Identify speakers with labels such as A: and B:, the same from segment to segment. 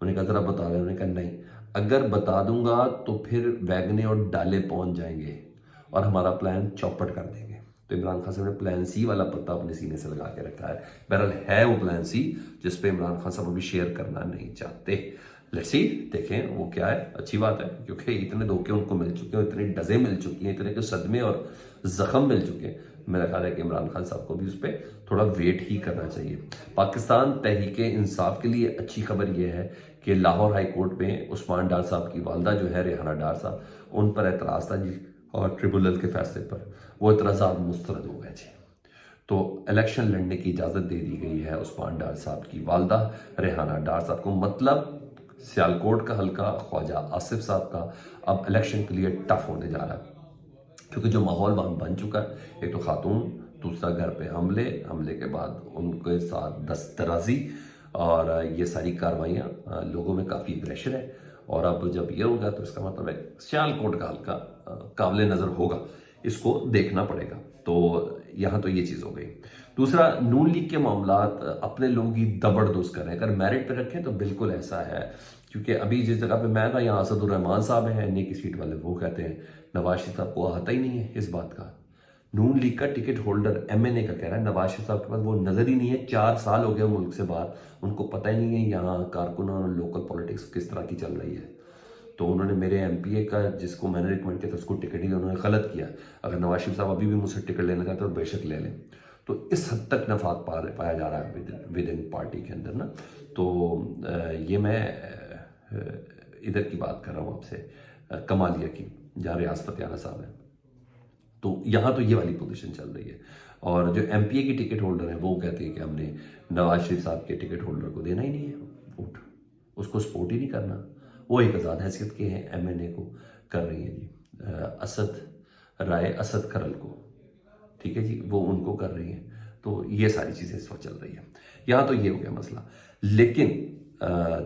A: انہوں نے کہا ذرا بتا دیں، انہوں نے کہا نہیں، اگر بتا دوں گا تو پھر ویگنیں اور ڈالے پہنچ جائیں گے اور ہمارا پلان چوپٹ کر دیں گے۔ تو عمران خان صاحب نے پلان سی والا پتہ اپنے سینے سے لگا کے رکھا ہے۔ بہرحال ہے وہ پلان سی جس پہ عمران خان صاحب ابھی شیئر کرنا نہیں چاہتے۔ لیٹس سی، دیکھیں وہ کیا ہے۔ اچھی بات ہے کیونکہ اتنے دھوکے ان کو مل چکے ہیں، اتنی ڈزیں مل چکی ہیں، اتنے کے صدمے اور زخم مل چکے ہیں۔ میرا خیال ہے کہ عمران خان صاحب کو بھی اس پہ تھوڑا ویٹ ہی کرنا چاہیے۔ پاکستان تحریک انصاف کے لیے اچھی خبر یہ ہے کہ لاہور ہائی کورٹ میں عثمان ڈار صاحب کی والدہ جو ہے ریحانہ ڈار صاحب، ان پر اعتراض تھا جی، اور ٹریبونل کے فیصلے پر وہ اعتراضات مسترد ہو گئے جی۔ تو الیکشن لڑنے کی اجازت دے دی گئی ہے عثمان ڈار صاحب کی والدہ ریحانہ ڈار صاحب کو۔ مطلب سیالکوٹ کا حلقہ خواجہ آصف صاحب کا اب الیکشن کے لیے ٹف ہونے جا رہا ہے، کیونکہ جو ماحول وہاں بن چکا ہے، ایک تو خاتون، دوسرا گھر پہ حملے کے بعد ان کے ساتھ دست درازی، اور یہ ساری کاروائیاں لوگوں میں کافی اگریشن ہے۔ اور اب جب یہ ہوگا تو اس کا مطلب ہے سیالکوٹ کا حلقہ قابل نظر ہوگا، اس کو دیکھنا پڑے گا۔ تو یہاں تو یہ چیز ہو گئی۔ دوسرا، نون لیگ کے معاملات اپنے لوگ ہی زبردست کر رہے ہیں۔ اگر میرٹ پہ رکھیں تو بالکل ایسا ہے، کیونکہ ابھی جس جگہ پہ میں تھا یہاں اسد الرحمان صاحب ہیں، این اے کی سیٹ والے، وہ کہتے ہیں نواز شریف صاحب کو آتا ہی نہیں ہے اس بات کا۔ نون لیگ کا ٹکٹ ہولڈر ایم این اے کا کہہ رہا ہے نواز شریف صاحب کے پاس وہ نظر ہی نہیں ہے، 4 سال ہو گئے ملک سے باہر، ان کو پتہ ہی نہیں ہے یہاں کارکنوں اور لوکل پولیٹکس کس طرح کی چل رہی ہے۔ تو انہوں نے میرے ایم پی اے کا جس کو میں نے ریکمنڈ کیا تھا اس کو ٹکٹ ہی، انہوں نے غلط کیا۔ اگر نواز شریف صاحب ابھی بھی مجھ سے ٹکٹ لینا چاہتے ہیں تو بے شک لے لیں۔ تو اس حد تک نفاق پایا جا رہا ہے ود ان پارٹی کے اندر نا۔ تو یہ میں ادھر کی بات کر رہا ہوں آپ سے، کمالیہ کی، جہاں ریاض فتح صاحب ہیں۔ تو یہاں تو یہ والی پوزیشن چل رہی ہے، اور جو ایم پی اے کی ٹکٹ ہولڈر ہیں وہ کہتے ہیں کہ ہم نے نواز شریف صاحب کے ٹکٹ ہولڈر کو دینا ہی نہیں ہے ووٹ، اس کو سپورٹ ہی نہیں کرنا۔ وہ ایک آزاد حیثیت کے ہیں، ایم این اے کو کر رہی ہیں جی، اسد کھرل کو، ٹھیک ہے جی، وہ ان کو کر رہی ہیں۔ تو یہ ساری چیزیں اس وقت چل رہی ہیں۔ یہاں تو یہ ہو گیا مسئلہ۔ لیکن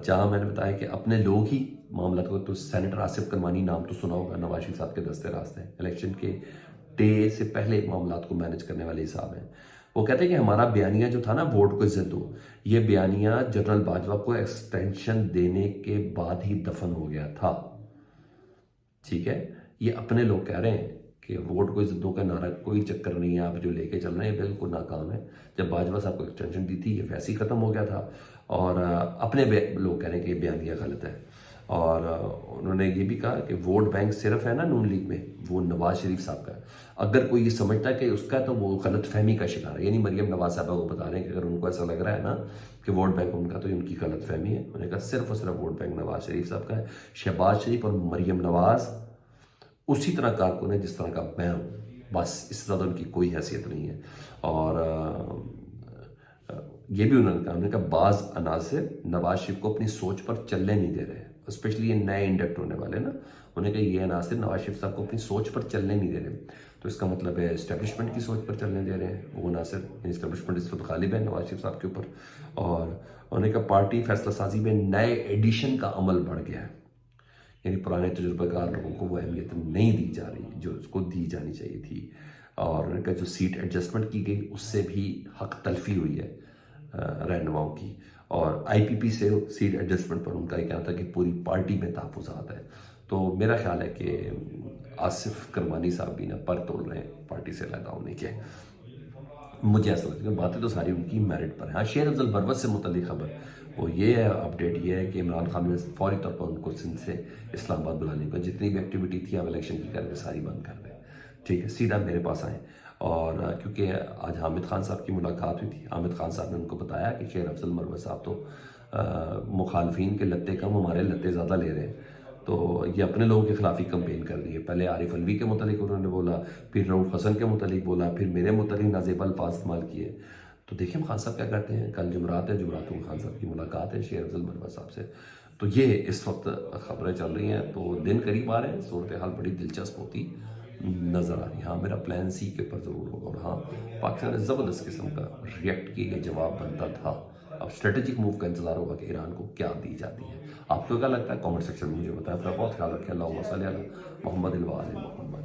A: جہاں میں نے بتایا کہ اپنے لوگ ہی معاملات کو، تو سینیٹر آصف کرمانی نام تو سنا ہوگا، نواز شریف صاحب کے دستے راستے ہیں، الیکشن کے ڈے سے پہلے معاملات کو مینج کرنے والے حساب ہیں۔ وہ کہتے ہیں کہ ہمارا بیانیہ جو تھا نا، ووٹ کو عزت دو، یہ بیانیہ جنرل باجوہ کو ایکسٹینشن دینے کے بعد ہی دفن ہو گیا تھا، ٹھیک ہے۔ یہ اپنے لوگ کہہ رہے ہیں کہ ووٹ کو عزت دو کا نعرہ کوئی چکر نہیں ہے، آپ جو لے کے چل رہے ہیں بالکل ناکام ہے۔ جب باجوہ صاحب کو ایکسٹینشن دی تھی یہ ویسے ہی ختم ہو گیا تھا، اور اپنے لوگ کہہ رہے ہیں کہ یہ بیانیہ غلط ہے۔ اور انہوں نے یہ بھی کہا کہ ووٹ بینک صرف ہے نا نون لیگ میں، وہ نواز شریف صاحب کا ہے۔ اگر کوئی یہ سمجھتا ہے کہ اس کا تو وہ غلط فہمی کا شکار ہے، یعنی مریم نواز صاحبہ کو بتا رہے ہیں کہ اگر ان کو ایسا لگ رہا ہے نا کہ ووٹ بینک ان کا، تو ان کی غلط فہمی ہے۔ انہوں نے کہا صرف اور صرف ووٹ بینک نواز شریف صاحب کا ہے۔ شہباز شریف اور مریم نواز اسی طرح کارکن ہے جس طرح کا میں ہوں، بس اس سے زیادہ ان کی کوئی حیثیت نہیں ہے۔ اور یہ بھی انہوں نے کہا بعض عناصر نواز شریف کو اپنی سوچ پر چلنے نہیں دے رہے، اسپیشلی یہ نئے انڈکٹ ہونے والے نا، انہوں نے کہا یہ عناصر نواز شریف صاحب کو اپنی سوچ پر چلنے نہیں دے رہے۔ تو اس کا مطلب ہے اسٹیبلشمنٹ کی سوچ پر چلنے دے رہے ہیں وہ عناصر، اسٹیبلشمنٹ اس وقت غالب ہے نواز شریف صاحب کے اوپر۔ اور انہوں نے کہا پارٹی فیصلہ سازی میں نئے ایڈیشن کا عمل بڑھ گیا ہے، یعنی پرانے تجربہ کار لوگوں کو وہ اہمیت نہیں دی جا رہی جو اس کو دی جانی چاہیے تھی۔ اور انہوں نے کہا جو سیٹ ایڈجسٹمنٹ کی گئی اس سے بھی حق تلفی ہوئی ہے رہنماؤں کی، اور آئی پی پی سے سیٹ ایڈجسٹمنٹ پر ان کا یہ کہنا تھا کہ پوری پارٹی میں تحفظات ہے۔ تو میرا خیال ہے کہ آصف کرمانی صاحب بھی نا پر تول رہے ہیں پارٹی سے علیحدہ ہونے کے۔ مجھے ایسا لگتا ہے کہ باتیں تو ساری ان کی میرٹ پر ہیں۔ ہاں، شیر افضل بروت سے متعلق خبر وہ یہ ہے، اپڈیٹ یہ ہے کہ عمران خان نے فوری طور پر ان کو سندھ سے اسلام آباد بلانے کا، جتنی بھی ایکٹیویٹی تھی اب الیکشن کی کر کے ساری بند کر دیں، ٹھیک ہے، سیدھا میرے پاس آئیں۔ اور کیونکہ آج حامد خان صاحب کی ملاقات ہوئی تھی، حامد خان صاحب نے ان کو بتایا کہ شیر افضل مروت صاحب تو مخالفین کے لتے کم، ہمارے لتے زیادہ لے رہے ہیں، تو یہ اپنے لوگوں کے خلاف ہی کمپین کر رہی ہے۔ پہلے عارف الوی کے متعلق انہوں نے بولا، پھر رؤف حسن کے متعلق بولا، پھر میرے متعلق نازیبا الفاظ استعمال کیے۔ تو دیکھیں خان صاحب کیا کرتے ہیں۔ کل جمعرات ہے، جمعرات کو خان صاحب کی ملاقات ہے شیر افضل مروت صاحب سے۔ تو یہ اس وقت خبریں چل رہی ہیں، تو دن قریب آ رہے ہیں، صورتحال بڑی دلچسپ ہوتی نظر آ رہی ہے۔ ہاں، میرا پلان سی کے اوپر ضرور ہوگا، اور ہاں پاکستان نے زبردست قسم کا ریئیکٹ کیا، یہ جواب بنتا تھا۔ اب اسٹریٹجک موو کا انتظار ہوگا کہ ایران کو کیا دی جاتی ہے۔ آپ کو کیا لگتا ہے کامنٹ سیکشن میں مجھے بتائیں۔ اپنا بہت خیال رکھیں۔ اللہم صلی علی محمد و آل محمد۔